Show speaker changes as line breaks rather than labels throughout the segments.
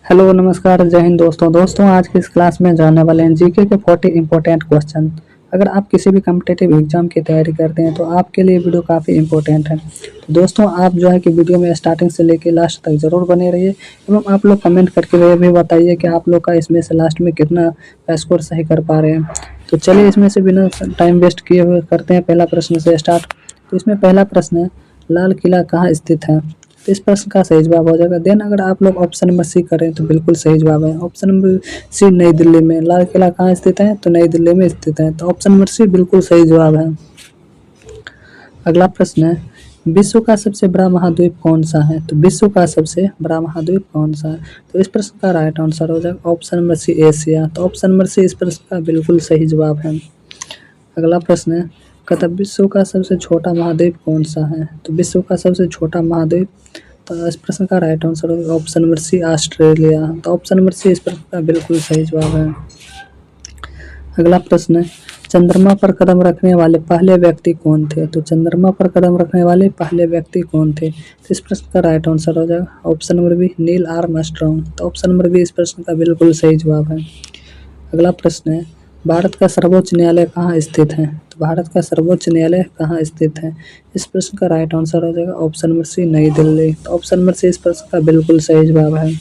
Hello नमस्कार जय हिंद दोस्तों आज की इस क्लास में जानने वाले हैं जीके के 40 इंपॉर्टेंट क्वेश्चन। अगर आप किसी भी कम्पिटिटिव एग्जाम की तैयारी करते हैं तो आपके लिए वीडियो काफ़ी इंपॉर्टेंट है। तो दोस्तों आप जो है कि वीडियो में स्टार्टिंग से लेकर लास्ट तक जरूर बने रहिए एवं आप लोग कमेंट करके ये भी बताइए कि आप लोग का इसमें से लास्ट में कितना स्कोर सही कर पा रहे हैं। तो चलिए इसमें से बिना टाइम वेस्ट किए हुए करते हैं पहला प्रश्न से स्टार्ट। तो इसमें पहला प्रश्न है, लाल किला कहाँ स्थित है? तो इस प्रश्न का सही जवाब हो जाएगा। देन अगर आप लोग ऑप्शन नंबर सी करें तो बिल्कुल सही जवाब है। ऑप्शन नंबर सी नई दिल्ली में। लाल किला कहाँ स्थित है? तो नई दिल्ली में स्थित है। तो ऑप्शन नंबर सी बिल्कुल सही जवाब है। अगला प्रश्न है, विश्व का सबसे बड़ा महाद्वीप कौन सा है? तो विश्व का सबसे बड़ा महाद्वीप कौन सा है? तो इस प्रश्न का राइट आंसर हो जाएगा ऑप्शन नंबर सी एशिया। तो ऑप्शन नंबर सी इस प्रश्न का बिल्कुल सही जवाब है। अगला प्रश्न है, विश्व का सबसे छोटा महाद्वीप कौन सा है? तो विश्व का सबसे छोटा महाद्वीप, तो इस प्रश्न का राइट आंसर होगा ऑप्शन नंबर सी ऑस्ट्रेलिया। तो ऑप्शन नंबर सी इस प्रश्न का बिल्कुल सही जवाब है। अगला प्रश्न है, चंद्रमा पर कदम रखने वाले पहले व्यक्ति कौन थे? तो चंद्रमा पर कदम रखने वाले पहले व्यक्ति कौन थे? तो इस प्रश्न का राइट आंसर हो जाएगा option number B Neil Armstrong. तो ऑप्शन नंबर बी इस प्रश्न का बिल्कुल सही जवाब है। अगला प्रश्न है, भारत का सर्वोच्च न्यायालय कहाँ स्थित है? तो भारत का सर्वोच्च न्यायालय कहाँ स्थित है? इस प्रश्न का राइट आंसर हो जाएगा ऑप्शन नंबर सी नई दिल्ली। तो ऑप्शन नंबर सी इस प्रश्न का बिल्कुल सही जवाब है।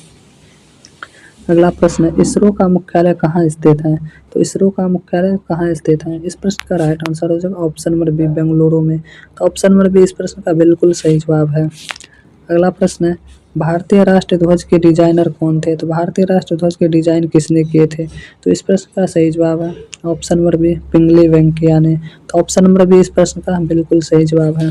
अगला प्रश्न है, इसरो का मुख्यालय कहाँ स्थित है? तो इसरो का मुख्यालय कहाँ स्थित है? इस प्रश्न का राइट आंसर हो जाएगा ऑप्शन नंबर बी बेंगलुरु में। तो ऑप्शन नंबर बी इस प्रश्न का बिल्कुल सही जवाब है। अगला प्रश्न है, भारतीय राष्ट्रीय ध्वज के डिजाइनर कौन थे? तो भारतीय राष्ट्रीय ध्वज के डिजाइन किसने किए थे? तो इस प्रश्न का सही जवाब है ऑप्शन नंबर बी पिंगली वेंकैया ने। तो ऑप्शन नंबर बी इस प्रश्न का बिल्कुल सही जवाब है।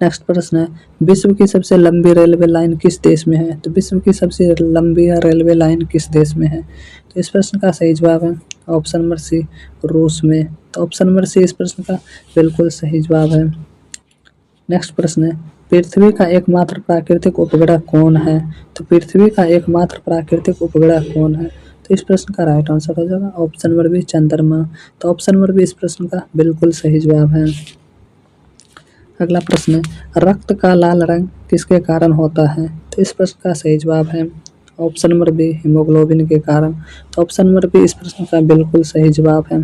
नेक्स्ट प्रश्न है, विश्व की सबसे लंबी रेलवे लाइन किस देश में है? तो विश्व की सबसे लंबी रेलवे लाइन किस देश में है? तो इस प्रश्न का सही जवाब है ऑप्शन नंबर सी रूस में। तो ऑप्शन नंबर सी इस प्रश्न का बिल्कुल सही जवाब है। नेक्स्ट प्रश्न है, पृथ्वी का एकमात्र प्राकृतिक उपग्रह कौन है? तो पृथ्वी का एकमात्र प्राकृतिक उपग्रह कौन है? तो इस प्रश्न का राइट आंसर हो जाएगा ऑप्शन नंबर बी चंद्रमा। तो ऑप्शन नंबर बी इस प्रश्न का बिल्कुल सही जवाब है। अगला प्रश्न है, रक्त का लाल रंग किसके कारण होता है? तो इस प्रश्न का सही जवाब है ऑप्शन नंबर बी हीमोग्लोबिन के कारण। तो ऑप्शन नंबर बी इस प्रश्न का बिल्कुल सही जवाब है।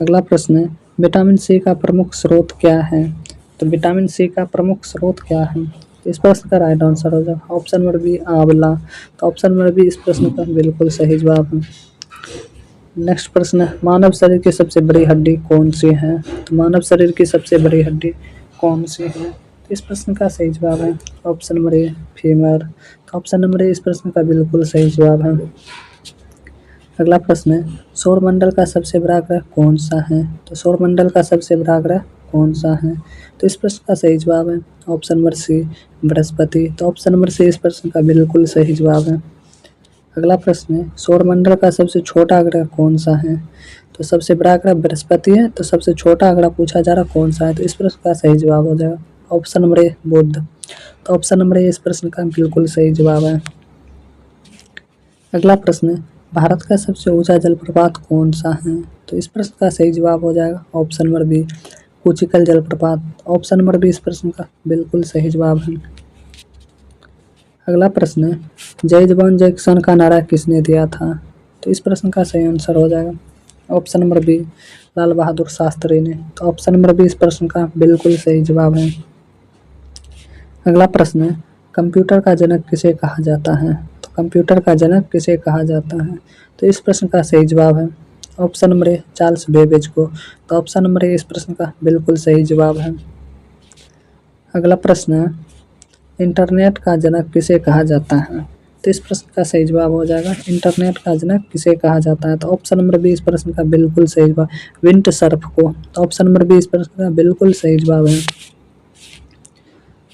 अगला प्रश्न है, विटामिन सी का प्रमुख स्रोत क्या है? तो विटामिन सी का प्रमुख स्रोत क्या है? तो इस प्रश्न का राइट आंसर हो जाएगा ऑप्शन नंबर बी आंवला। तो ऑप्शन नंबर बी इस प्रश्न का बिल्कुल सही जवाब है। नेक्स्ट प्रश्न है, मानव शरीर की सबसे बड़ी हड्डी कौन सी है? तो मानव शरीर की सबसे बड़ी हड्डी कौन सी है? तो इस प्रश्न का सही जवाब है ऑप्शन नंबर ए फीमर। तो ऑप्शन नंबर ए इस प्रश्न का बिल्कुल सही जवाब है। अगला प्रश्न है, सौरमंडल का सबसे बड़ा ग्रह कौन सा है? तो सौरमंडल का सबसे बड़ा ग्रह कौन सा है? तो इस प्रश्न का सही जवाब है ऑप्शन नंबर सी बृहस्पति। तो ऑप्शन नंबर सी इस प्रश्न का बिल्कुल सही जवाब है। अगला प्रश्न है, सौरमंडल का सबसे छोटा ग्रह कौन सा है? तो सबसे बड़ा ग्रह बृहस्पति है, तो सबसे छोटा ग्रह पूछा जा रहा कौन सा है? तो इस प्रश्न का सही जवाब हो जाएगा ऑप्शन नंबर ए बुध। तो ऑप्शन नंबर ए इस प्रश्न का बिल्कुल सही जवाब है। अगला प्रश्न है, भारत का सबसे ऊंचा जलप्रपात कौन सा है? तो इस प्रश्न का सही जवाब हो जाएगा ऑप्शन नंबर बी कुचिकल जलप्रपात। ऑप्शन नंबर बी इस प्रश्न का बिल्कुल सही जवाब है। अगला प्रश्न है, जय जवान जय किसान का नारा किसने दिया था? तो इस प्रश्न का सही आंसर हो जाएगा option number B Lal Bahadur Shastri ने। तो ऑप्शन नंबर बी इस प्रश्न का बिल्कुल सही जवाब है। अगला प्रश्न है, कंप्यूटर का जनक किसे कहा जाता है? तो कंप्यूटर का जनक किसे कहा जाता है? तो इस प्रश्न का सही जवाब है option number A Charles Babbage को। तो ऑप्शन नंबर ए इस प्रश्न का बिल्कुल सही जवाब है। अगला प्रश्न है, इंटरनेट का जनक किसे कहा जाता है? तो इस प्रश्न का सही जवाब हो जाएगा इंटरनेट का जनक किसे कहा जाता है? तो ऑप्शन नंबर बी इस प्रश्न का बिल्कुल सही जवाब विंड सर्फ को। तो ऑप्शन नंबर बी इस प्रश्न का बिल्कुल सही जवाब है।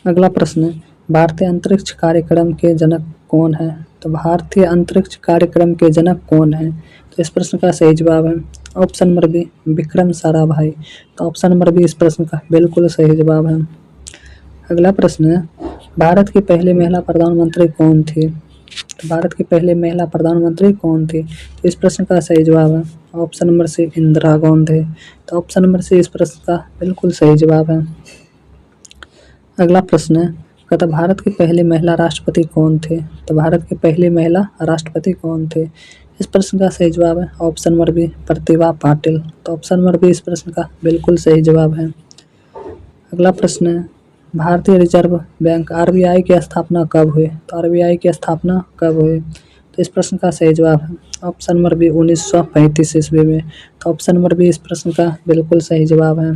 अगला प्रश्न है, भारतीय अंतरिक्ष कार्यक्रम के जनक कौन है? तो भारतीय अंतरिक्ष कार्यक्रम के जनक कौन है? तो इस प्रश्न का सही जवाब है option number B Vikram Sarabhai. तो ऑप्शन नंबर बी इस प्रश्न का बिल्कुल सही जवाब है। अगला प्रश्न है, भारत की पहली महिला प्रधानमंत्री कौन थी? तो भारत की पहली महिला प्रधानमंत्री कौन थी? तो इस प्रश्न का सही जवाब है option number C Indira Gandhi. तो ऑप्शन नंबर सी इस प्रश्न का बिल्कुल सही जवाब है। अगला प्रश्न है, कहता भारत की पहली महिला राष्ट्रपति कौन थे? तो भारत की पहली महिला राष्ट्रपति कौन थे? इस प्रश्न का सही जवाब है option number B, Pratibha Patil. तो ऑप्शन नंबर बी इस प्रश्न का बिल्कुल सही जवाब है। अगला प्रश्न है, भारतीय रिजर्व बैंक आरबीआई की स्थापना कब हुई? तो आरबीआई की स्थापना कब हुई? तो इस प्रश्न का सही जवाब है ऑप्शन नंबर बी 1935 ईस्वी में। तो ऑप्शन नंबर बी इस प्रश्न का बिल्कुल सही जवाब है।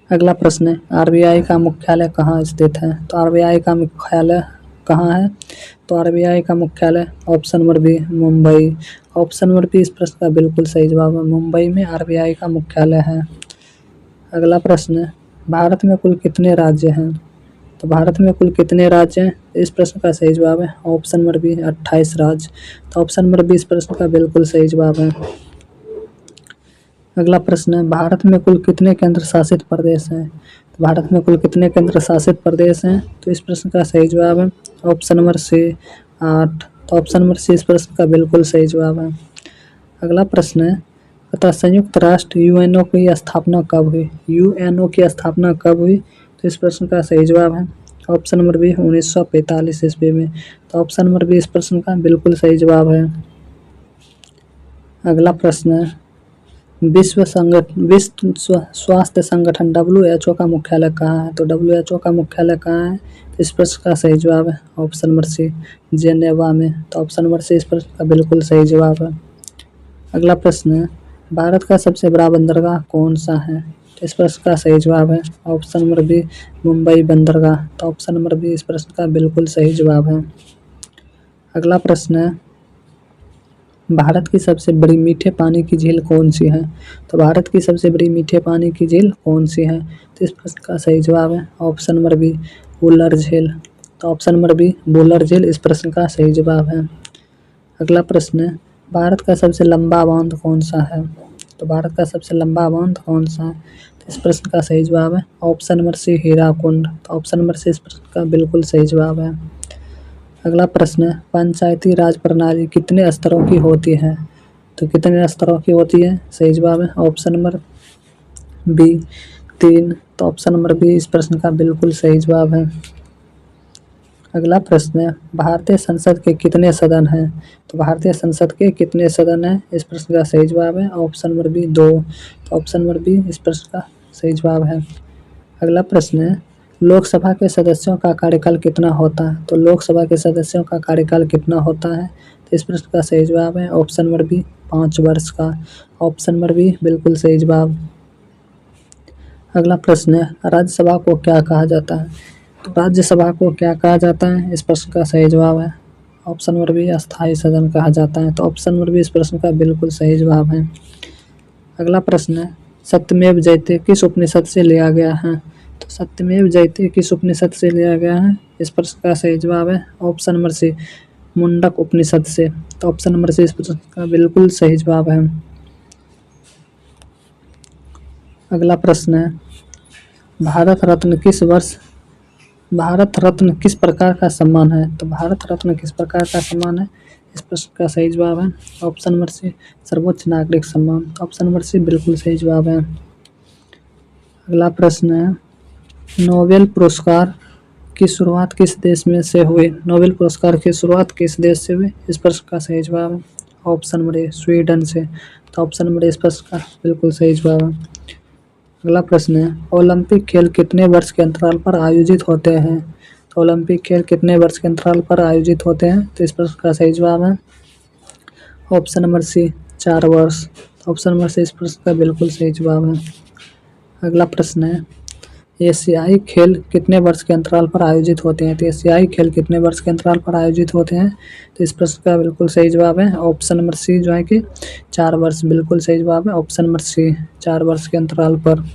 अगला प्रश्न है, आरबीआई का मुख्यालय कहाँ स्थित है? तो आरबीआई का मुख्यालय कहाँ है? तो आरबीआई का मुख्यालय option number B Mumbai. Option number B इस प्रश्न का बिल्कुल सही जवाब है, मुंबई में आरबीआई का मुख्यालय है। अगला प्रश्न है, भारत में कुल कितने राज्य हैं? तो भारत में कुल कितने राज्य हैं? इस प्रश्न का सही जवाब है ऑप्शन नंबर बी 28 राज्य। तो ऑप्शन नंबर बी इस प्रश्न का बिल्कुल सही जवाब है। अगला प्रश्न है, भारत में कुल कितने केंद्र शासित प्रदेश हैं? तो भारत में कुल कितने केंद्र शासित प्रदेश हैं? तो इस प्रश्न का सही जवाब है ऑप्शन नंबर सी 8। तो ऑप्शन नंबर सी इस प्रश्न का बिल्कुल सही जवाब है। अगला प्रश्न है, तथा संयुक्त राष्ट्र यूएनओ की स्थापना कब हुई? यूएनओ की स्थापना कब हुई? तो इस प्रश्न का सही जवाब है ऑप्शन नंबर बी 1945 ईस्वी में। तो ऑप्शन नंबर बी इस प्रश्न का बिल्कुल सही जवाब है। अगला प्रश्न है, विश्व स्वास्थ्य संगठन WHO का मुख्यालय कहाँ है? तो WHO का मुख्यालय कहाँ है? इस प्रश्न का सही जवाब है ऑप्शन नंबर सी जेनेवा में। तो ऑप्शन नंबर सी इस प्रश्न का बिल्कुल सही जवाब है। अगला प्रश्न है, भारत का सबसे बड़ा बंदरगाह कौन सा है? इस प्रश्न का सही जवाब है ऑप्शन नंबर बी मुंबई बंदरगाह। तो ऑप्शन नंबर बी इस प्रश्न का बिल्कुल सही जवाब है। अगला प्रश्न है, भारत की सबसे बड़ी मीठे पानी की झील कौन सी है? तो भारत की सबसे बड़ी मीठे पानी की झील कौन सी है? तो इस प्रश्न का सही जवाब है ऑप्शन नंबर बी वुलर झील। तो ऑप्शन नंबर बी वुलर झील इस प्रश्न का सही जवाब है। अगला प्रश्न है, भारत का सबसे लंबा बांध कौन सा है? तो भारत का सबसे लंबा बांध कौन सा है? तो इस प्रश्न का सही जवाब है ऑप्शन नंबर सी हीराकुंड। तो ऑप्शन नंबर सी इस प्रश्न का बिल्कुल सही जवाब है। अगला प्रश्न है, पंचायती राज प्रणाली कितने स्तरों की होती है? तो कितने स्तरों की होती है? सही जवाब है ऑप्शन नंबर बी 3। तो ऑप्शन नंबर बी इस प्रश्न का बिल्कुल सही जवाब है। अगला प्रश्न है, भारतीय संसद के कितने सदन हैं? तो भारतीय संसद के कितने सदन हैं? इस प्रश्न का सही जवाब है ऑप्शन नंबर बी 2। तो ऑप्शन नंबर बी इस प्रश्न का सही जवाब है। अगला प्रश्न है, लोकसभा के सदस्यों का कार्यकाल कितना होता है? तो लोकसभा के सदस्यों का कार्यकाल कितना होता है? तो इस प्रश्न का सही जवाब है ऑप्शन नंबर बी 5 वर्ष का। ऑप्शन नंबर बी बिल्कुल सही जवाब। अगला प्रश्न है, राज्यसभा को क्या कहा जाता है? तो राज्यसभा को क्या कहा जाता है? इस प्रश्न का सही जवाब है ऑप्शन नंबर बी अस्थायी सदन कहा जाता है। तो ऑप्शन नंबर बी इस प्रश्न का बिल्कुल सही जवाब है। अगला प्रश्न है, सत्यमेव जयते किस उपनिषद से लिया गया है? तो सत्यमेव जयते किस उपनिषद से लिया गया है? इस प्रश्न का सही जवाब है ऑप्शन नंबर सी मुंडक उपनिषद से। तो ऑप्शन नंबर सी इस प्रश्न का बिल्कुल सही जवाब है। अगला प्रश्न है, भारत रत्न किस प्रकार का सम्मान है? तो भारत रत्न किस प्रकार का सम्मान है? इस प्रश्न का सही जवाब है ऑप्शन नंबर सी सर्वोच्च नागरिक सम्मान। ऑप्शन नंबर सी बिल्कुल सही जवाब है। अगला प्रश्न है, नोबेल पुरस्कार की शुरुआत किस देश में से हुई? नोबेल पुरस्कार की शुरुआत किस देश से हुई? इस प्रश्न का सही जवाब है ऑप्शन नंबर ए स्वीडन से। तो ऑप्शन नंबर इस प्रश्न का बिल्कुल सही जवाब है। अगला प्रश्न है, ओलंपिक खेल कितने वर्ष के अंतराल पर आयोजित होते हैं? तो ओलंपिक खेल कितने वर्ष के अंतराल पर आयोजित होते हैं? तो इस प्रश्न का सही जवाब है ऑप्शन नंबर सी 4 वर्ष। ऑप्शन नंबर सी इस प्रश्न का बिल्कुल सही जवाब है। अगला प्रश्न है, एशियाई खेल कितने वर्ष के अंतराल पर आयोजित होते हैं? तो एशियाई खेल कितने वर्ष के अंतराल पर आयोजित होते हैं? तो इस प्रश्न का बिल्कुल सही जवाब है ऑप्शन नंबर सी जो है कि 4 वर्ष। बिल्कुल सही जवाब है ऑप्शन नंबर सी 4 वर्ष के अंतराल पर।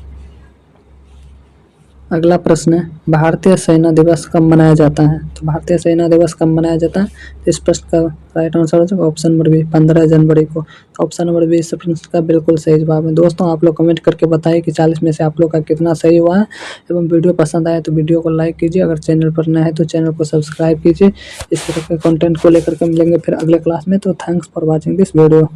अगला प्रश्न है, भारतीय सेना दिवस कब मनाया जाता है? तो भारतीय सेना दिवस कब मनाया जाता है? इस प्रश्न का राइट आंसर हो जाएगा ऑप्शन नंबर बी 15 जनवरी को। ऑप्शन नंबर बी इस प्रश्न का बिल्कुल सही जवाब है। दोस्तों आप लोग कमेंट करके बताइए कि 40 में से आप लोग का कितना सही हुआ है। एवं वीडियो पसंद आए तो वीडियो को लाइक कीजिए, अगर चैनल पर नए हैं तो चैनल को सब्सक्राइब कीजिए। इस तरह के कंटेंट को लेकर के मिलेंगे फिर अगले क्लास में। तो thanks for watching this video.